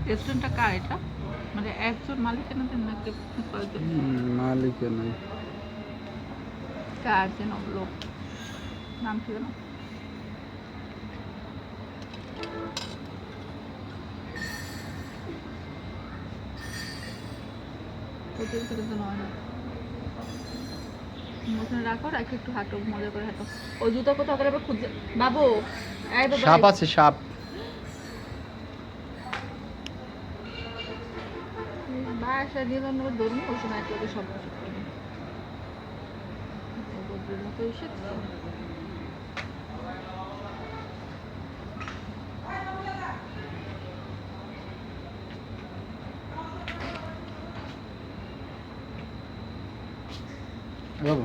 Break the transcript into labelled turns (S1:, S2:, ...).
S1: রেস্টুরেন্টটা কার এটা? মানে একজন মালিকানাধীন নাকি কয়েকজন?
S2: মালিকানা।
S1: কার যেন লোক, নাম কি যেন? অতিরিক্ত কিন্তু নয় না। ওখানে রাখো, রাখে একটু হাঁটো, মজা করে হাঁটো। ও জুতো কোথাও করে আবার খুঁজে। বাবু, এই বাবা,
S2: সাপ আছে, সাপ।
S1: বাসা দিয়ে ধরুন ধরুন ওই সময় এক লোকের সব কিছু করবে। বদ্রের মতো এসে
S2: বাবু